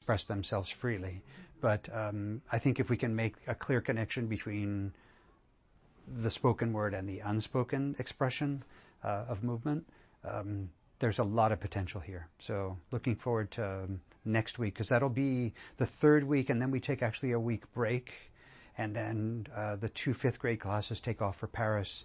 express themselves freely. But I think if we can make a clear connection between the spoken word and the unspoken expression of movement, there's a lot of potential here. So looking forward to next week, because that'll be the third week, and then we take actually a week break, and then the 2 5th grade classes take off for Paris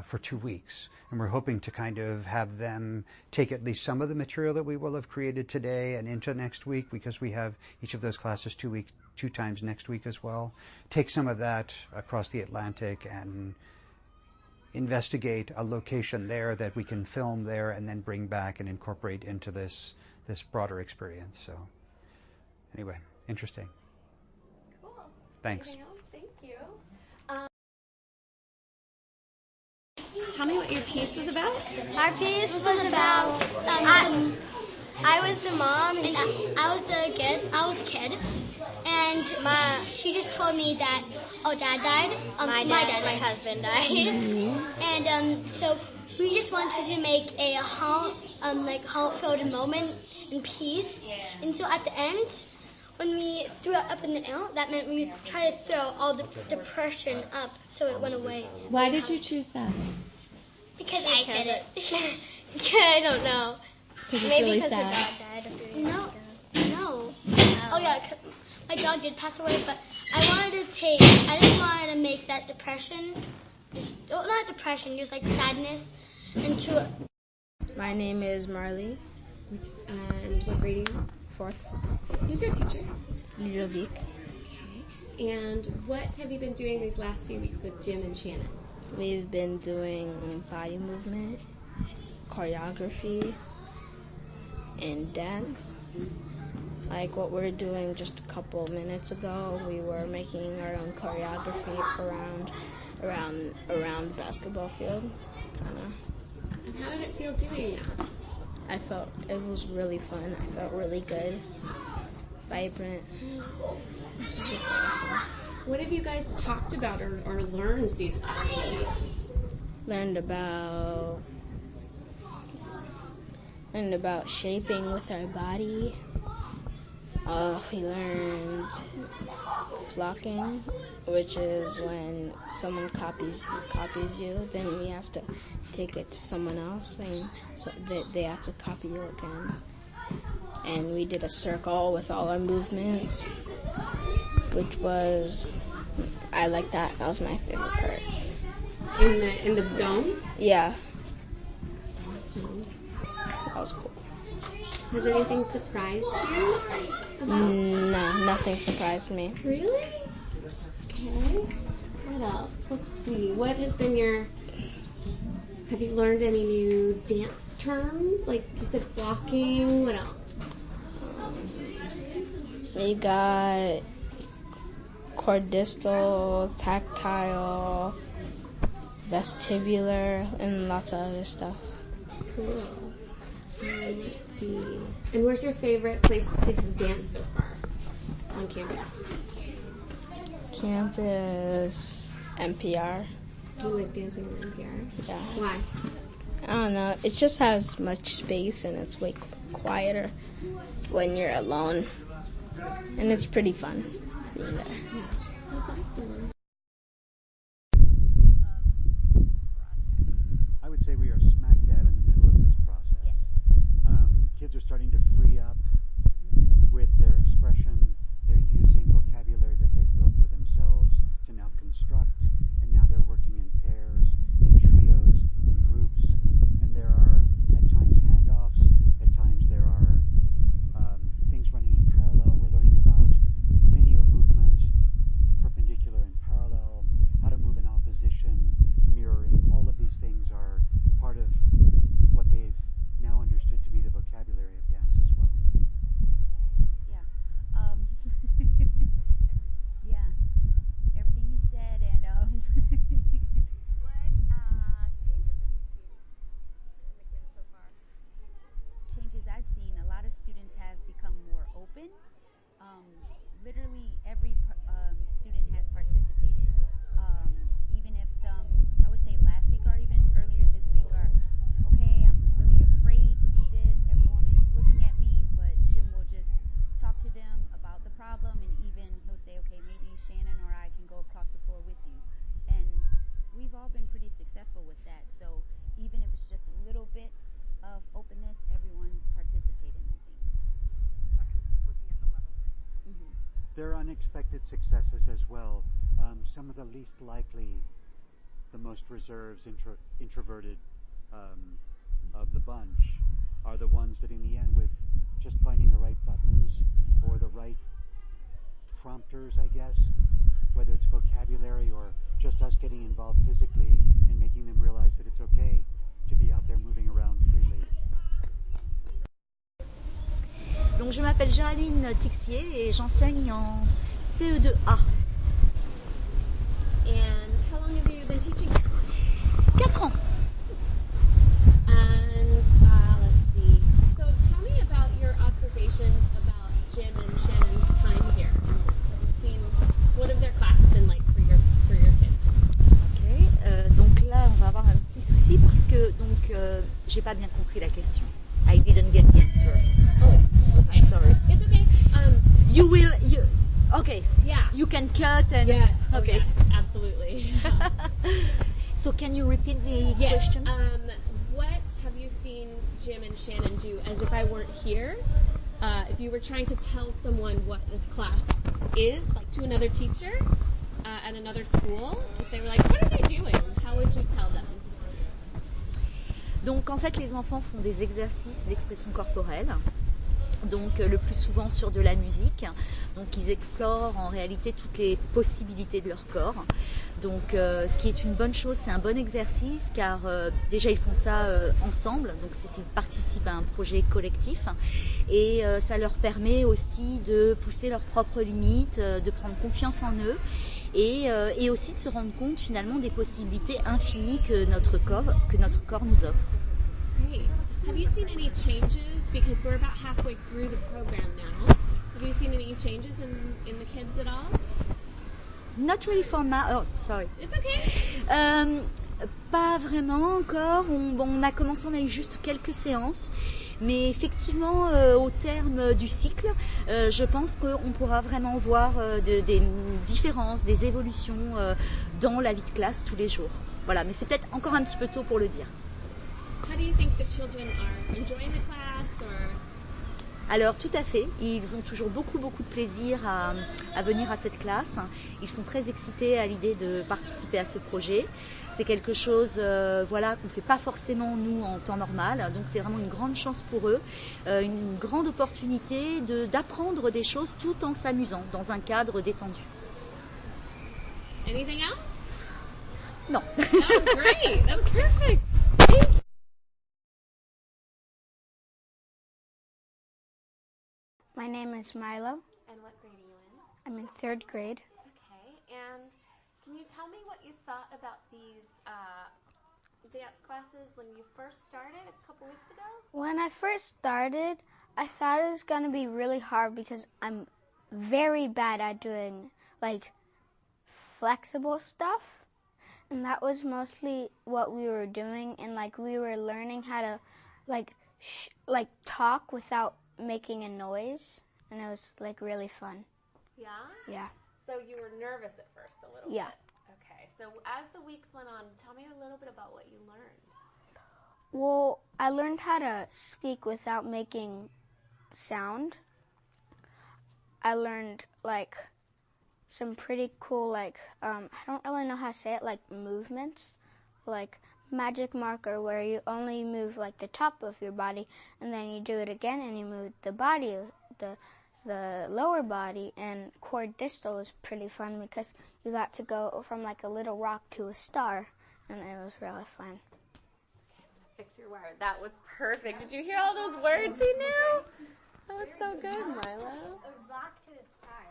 for 2 weeks. And we're hoping to kind of have them take at least some of the material that we will have created today and into next week, because we have each of those classes 2 times next week as well. Take some of that across the Atlantic and investigate a location there that we can film there and then bring back and incorporate into this broader experience. So anyway, interesting. Cool. Thanks. Anything else? Thank you. Tell me what your piece was about. Our piece was about I was the mom and I was the kid, and she just told me that dad died. My husband died, and so we just wanted to make a heartfelt moment in peace. And so at the end, when we threw it up in the air, that meant we tried to throw all the depression up so it went away. Why did you choose that? Because I said it. I don't know. Maybe really because sad. her dad died. No. Oh yeah, my dog did pass away, but I didn't want to make that depression, not depression, just like sadness, into. My name is Marley. And what grade are you? 4th. Who's your teacher? Ludovic. Okay. And what have you been doing these last few weeks with Jim and Shannon? We've been doing body movement, choreography, and dance. Like what we're doing just a couple minutes ago, we were making our own choreography around the basketball field, kinda. And how did it feel doing that? I felt it was really fun. I felt really good, vibrant, super fun. What have you guys talked about or learned these past few weeks? Learned about shaping with our body. We learned flocking, which is when someone copies you, then you have to take it to someone else, and so they have to copy you again. And we did a circle with all our movements, which was, I like that. That was my favorite part. In the dome? Yeah. Awesome. That was cool. Has anything surprised you? No, nothing surprised me. Really? Okay. What else? Let's see. What has been have you learned any new dance terms? Like you said, flocking. What else? We got cordistal, tactile, vestibular, and lots of other stuff. Cool. Let's see. And where's your favorite place to dance so far on campus? Campus, NPR. Do you like dancing on NPR? Yeah. Why? I don't know. It just has much space and it's way quieter when you're alone. And it's pretty fun being there. Yeah. That's awesome. I would say we are smack dab in the middle of this process. Yes. Kids are starting to free up with their expression. They're using vocabulary that they've built for themselves to now construct, and now they're working in pairs, in trios, in groups, and there are at times handoffs, at times there are things running in parallel. We're learning about linear movement, perpendicular and parallel, how to move in opposition, mirroring. All of these things are part of what they've now understood to be the vocabulary of dance as well. Yeah. Yeah. Everything he said, and What changes have you seen in the kids so far? changes I've seen, a lot of students have become more open. Literally every student has participated. Even if some, I would say last week or even earlier this week are, okay, I'm really afraid to do this. Everyone is looking at me, but Jim will just talk to them him about the problem, and even he'll say, okay, maybe Shannon or I can go across the floor with you. And we've all been pretty successful with that. So even if it's just a little bit of openness, everyone's participating, I think. Sorry, I'm just looking at the level. Mm-hmm. There are unexpected successes as well. Some of the least likely, the most reserved, introverted of the bunch are the ones that in the end, with just finding the right buttons or the right prompters, I guess, whether it's vocabulary or just us getting involved physically and making them realize that it's okay to be out there moving around freely. Donc je m'appelle Géraldine Tixier et j'enseigne en CE2A. And how long have you been teaching here? 4 ans. And let's see. So tell me about your observations about Jim and Shannon's time here. Have you seen, what have their classes been like for your kids? Ok, donc là on va avoir un petit souci parce que j'ai pas bien compris la question. I didn't get the answer. Oh, okay. I'm sorry. It's okay. Okay. Yeah. You can cut and. Yes. Okay. Yes, absolutely. So can you repeat the Yes. question? What have you seen Jim and Shannon do as if I weren't here? If you were trying to tell someone what this class is, like to another teacher at another school, if they were like, what are they doing? How would you tell them? Donc en fait les enfants font des exercices d'expression corporelle, donc le plus souvent sur de la musique, donc ils explorent en réalité toutes les possibilités de leur corps, donc ce qui est une bonne chose, c'est un bon exercice car déjà ils font ça ensemble, donc ils participent à un projet collectif et ça leur permet aussi de pousser leurs propres limites, de prendre confiance en eux et aussi de se rendre compte finalement des possibilités infinies que notre corps nous offre. Great. Have you seen any changes, because we're about halfway through the program now, have you seen any changes in the kids at all? Not really for now. Oh, sorry. It's okay. Pas vraiment encore. On a commencé, on a eu juste quelques séances. Mais effectivement, au terme du cycle, je pense qu'on pourra vraiment voir des différences, des évolutions dans la vie de classe tous les jours. Voilà, mais c'est peut-être encore un petit peu tôt pour le dire. How do you think the children are enjoying the class, or? Alors tout à fait, ils ont toujours beaucoup de plaisir à venir à cette classe. Ils sont très excités à l'idée de participer à ce projet. C'est quelque chose qu'on ne fait pas forcément nous en temps normal, donc c'est vraiment une grande chance pour eux, une grande opportunité d'apprendre des choses tout en s'amusant dans un cadre détendu. Anything else? Non. That was great. That was perfect. Thank you. My name is Milo. And what grade are you in? I'm in 3rd grade. Okay, and can you tell me what you thought about these dance classes when you first started a couple weeks ago? When I first started, I thought it was going to be really hard because I'm very bad at doing like flexible stuff. And that was mostly what we were doing, and like we were learning how to like talk without making a noise, and it was like really fun. Yeah? Yeah. So you were nervous at first a little Yeah. bit. Okay, so as the weeks went on, tell me a little bit about what you learned. Well, I learned how to speak without making sound. I learned like some pretty cool I don't really know how to say it, like movements, like magic marker, where you only move like the top of your body and then you do it again and you move the body, the lower body. And chord distal was pretty fun because you got to go from like a little rock to a star, and it was really fun. Fix your wire. That was perfect. Did you hear all those words you knew? That was so good, Milo. A rock to a star.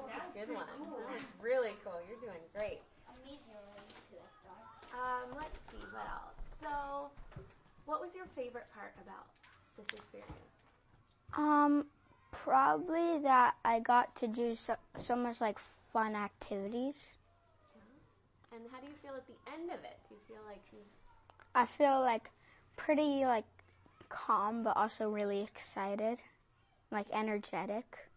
That's a good one. That was really cool. You're doing great. Immediately to a star. Let's see, what else? So, what was your favorite part about this experience? Probably that I got to do so much like fun activities. Yeah. And how do you feel at the end of it? Do you feel like you've... I feel like pretty like calm, but also really excited, like energetic.